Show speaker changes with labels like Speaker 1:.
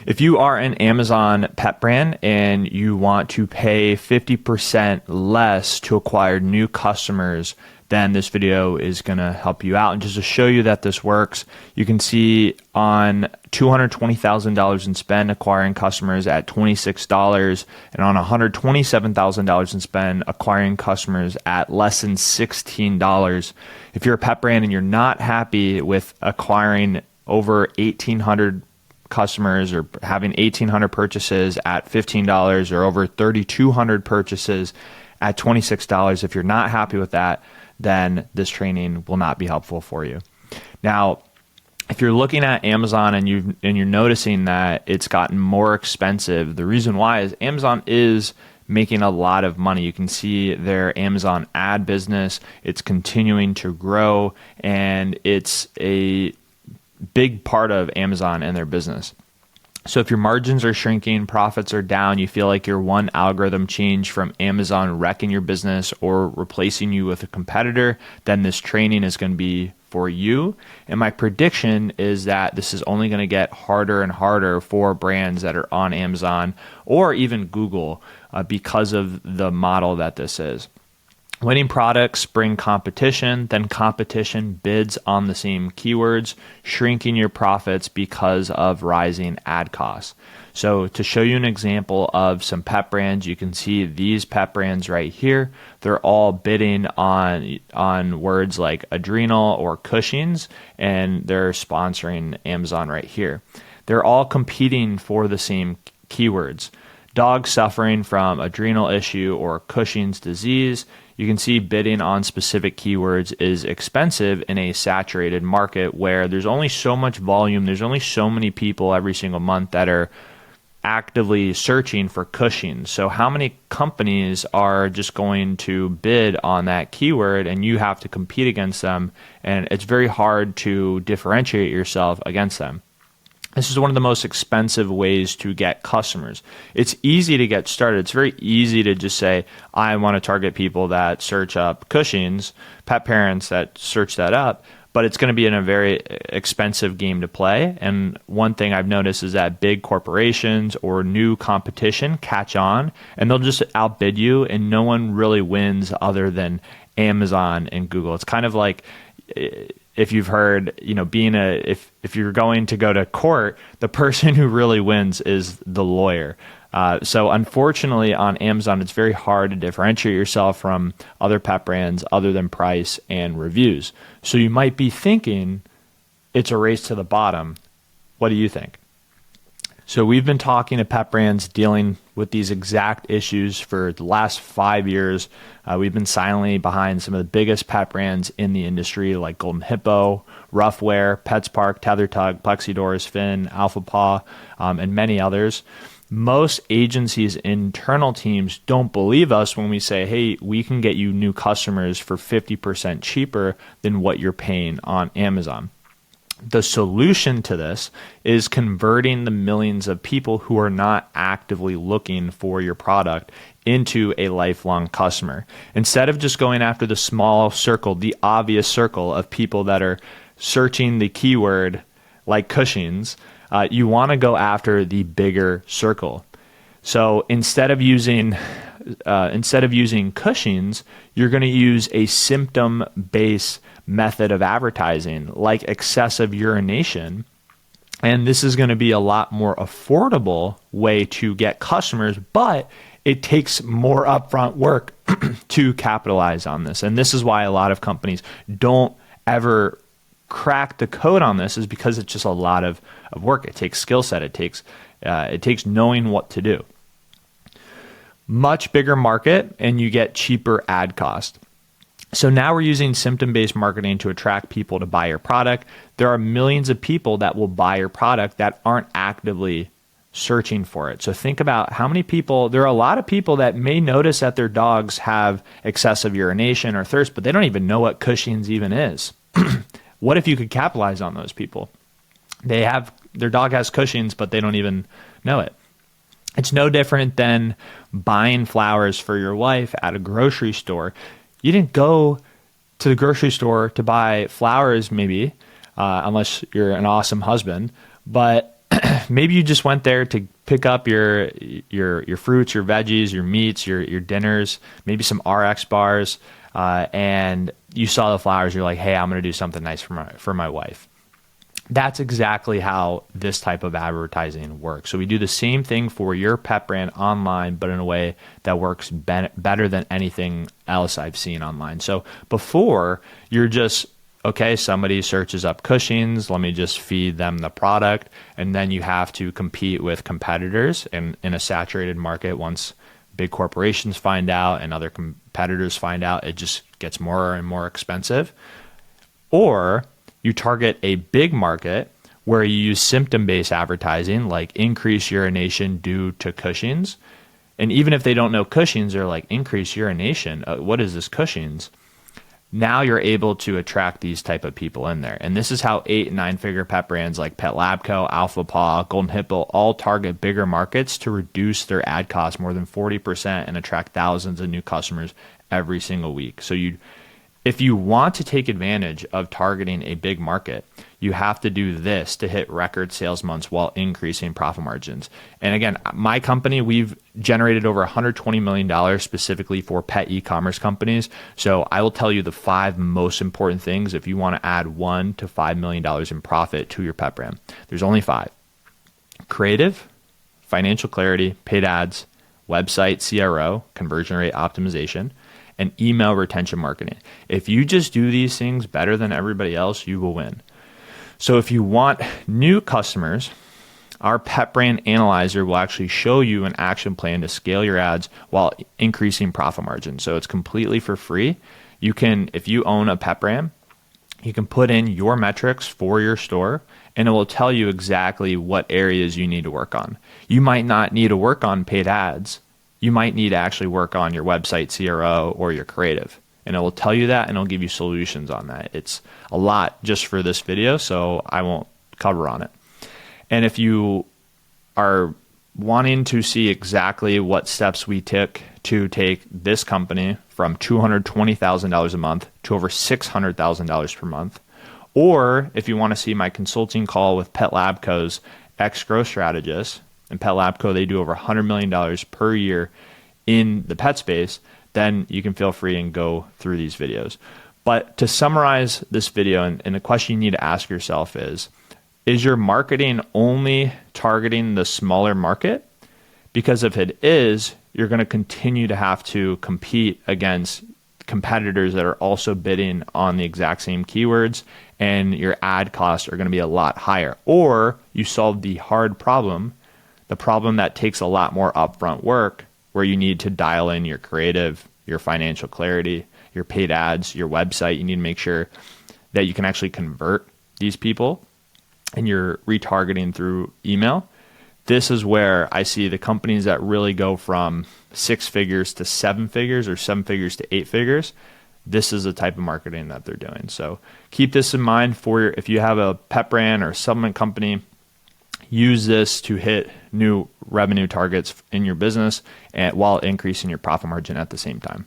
Speaker 1: If you are an Amazon pet brand and you want to pay 50% less to acquire new customers, then this video is going to help you out. And just to show you that this works, you can see on $220,000 in spend acquiring customers at $26 and on $127,000 in spend acquiring customers at less than $16. If you're a pet brand and you're not happy with acquiring over 1,800 customers or having 1,800 purchases at $15 or over 3,200 purchases at $26, if you're not happy with that, then this training will not be helpful for you. Now, if you're looking at Amazon and you're noticing that it's gotten more expensive, the reason why is Amazon is making a lot of money. You can see their Amazon ad business, it's continuing to grow, and it's a big part of Amazon and their business. So if your margins are shrinking, profits are down, you feel like you're one algorithm change from Amazon wrecking your business or replacing you with a competitor, then this training is going to be for you. And my prediction is that this is only going to get harder and harder for brands that are on Amazon or even Google because of the model that this is. Winning products bring competition, then competition bids on the same keywords, shrinking your profits because of rising ad costs. So to show you an example of some pet brands, you can see these pet brands right here. They're all bidding on words like adrenal or Cushing's, and they're sponsoring Amazon right here. They're all competing for the same keywords. Dog suffering from adrenal issue or Cushing's disease. You can see bidding on specific keywords is expensive in a saturated market where there's only so much volume, there's only so many people every single month that are actively searching for Cushing's. So how many companies are just going to bid on that keyword and you have to compete against them, and it's very hard to differentiate yourself against them. This is one of the most expensive ways to get customers. It's easy to get started. It's very easy to just say, I want to target people that search up Cushing's, pet parents that search that up, but it's going to be in a very expensive game to play. And one thing I've noticed is that big corporations or new competition catch on and they'll just outbid you, and no one really wins other than Amazon and Google. It's kind of like, if you've heard, if you're going to go to court, the person who really wins is the lawyer. So unfortunately on Amazon, it's very hard to differentiate yourself from other pet brands other than price and reviews. So you might be thinking it's a race to the bottom. What do you think? So we've been talking to pet brands dealing with these exact issues for the last 5 years. We've been silently behind some of the biggest pet brands in the industry like Golden Hippo, Roughwear, PetSpark, TetherTug, Plexidoors, Finn, Alpha Paw, and many others. Most agencies' internal teams don't believe us when we say, hey, we can get you new customers for 50% cheaper than what you're paying on Amazon. The solution to this is converting the millions of people who are not actively looking for your product into a lifelong customer. Instead of just going after the small circle, the obvious circle of people that are searching the keyword like Cushing's, you want to go after the bigger circle. So instead of using Cushing's, you're going to use a symptom-based method of advertising like excessive urination. And this is going to be a lot more affordable way to get customers, but it takes more upfront work to capitalize on this. And this is why a lot of companies don't ever crack the code on this, is because it's just a lot of work. It takes skill set. It takes knowing what to do. Much bigger market, and you get cheaper ad cost. So now we're using symptom-based marketing to attract people to buy your product. There are millions of people that will buy your product that aren't actively searching for it. So think about how many people, there are a lot of people that may notice that their dogs have excessive urination or thirst, but they don't even know what Cushing's even is. What if you could capitalize on those people? Their dog has Cushing's, but they don't even know it. It's no different than buying flowers for your wife at a grocery store. You didn't go to the grocery store to buy flowers, maybe, unless you're an awesome husband. But maybe you just went there to pick up your fruits, your veggies, your meats, your dinners, maybe some RX bars, and you saw the flowers. You're like, hey, I'm going to do something nice for my wife. That's exactly how this type of advertising works. So we do the same thing for your pet brand online, but in a way that works better than anything else I've seen online. So before, you're just, okay, somebody searches up Cushing's, let me just feed them the product, and then you have to compete with competitors in a saturated market. Once big corporations find out and other competitors find out, it just gets more and more expensive. Or you target a big market where you use symptom-based advertising, like increase urination due to Cushing's. And even if they don't know Cushing's, they're like, increase urination? What is this Cushing's? Now you're able to attract these type of people in there. And this is how 8 and 9-figure pet brands like Pet Lab Co., Alpha Paw, Golden Hippo all target bigger markets to reduce their ad costs more than 40% and attract thousands of new customers every single week. So if you want to take advantage of targeting a big market, you have to do this to hit record sales months while increasing profit margins. And again, my company, we've generated over $120 million specifically for pet e-commerce companies. So I will tell you the 5 most important things if you want to add $1 to $5 million in profit to your pet brand. There's only 5. Creative, financial clarity, paid ads, website CRO, conversion rate optimization, and email retention marketing. If you just do these things better than everybody else, you will win. So if you want new customers, our Pet Brand Analyzer will actually show you an action plan to scale your ads while increasing profit margin. So it's completely for free. You can, if you own a pet brand, you can put in your metrics for your store and it will tell you exactly what areas you need to work on. You might not need to work on paid ads. You might need to actually work on your website CRO or your creative. And it will tell you that and it'll give you solutions on that. It's a lot just for this video, so I won't cover on it. And if you are wanting to see exactly what steps we took to take this company from $220,000 a month to over $600,000 per month, or if you want to see my consulting call with Pet Lab Co.'s ex-growth strategist, and Pet Lab Co., they do over $100 million per year in the pet space, then you can feel free and go through these videos. But to summarize this video, and the question you need to ask yourself is your marketing only targeting the smaller market? Because if it is, you're going to continue to have to compete against competitors that are also bidding on the exact same keywords, and your ad costs are going to be a lot higher. Or you solve the hard problem, the problem that takes a lot more upfront work, where you need to dial in your creative, your financial clarity, your paid ads, your website. You need to make sure that you can actually convert these people and you're retargeting through email. This is where I see the companies that really go from 6 figures to 7 figures or 7 figures to 8 figures. This is the type of marketing that they're doing. So keep this in mind if you have a pet brand or supplement company. Use this to hit new revenue targets in your business while increasing your profit margin at the same time.